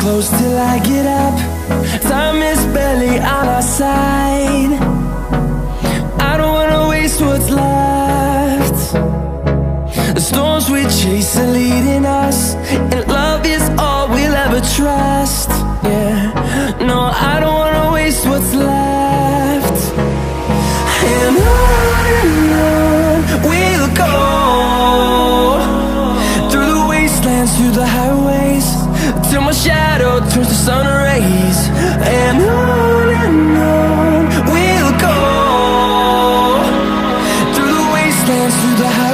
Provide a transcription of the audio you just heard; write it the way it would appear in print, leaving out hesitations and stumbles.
close till I get up. Time is barely on our side. I don't wanna waste what's left. The storms we chase are leading us, and love is all we'll ever trust. Yeah, no, I don't wanna waste what's left. And on we'll go, through the wastelands, through the highways, till my shadow turns to sun rays. And on we'll go, through the wastelands, through the highways.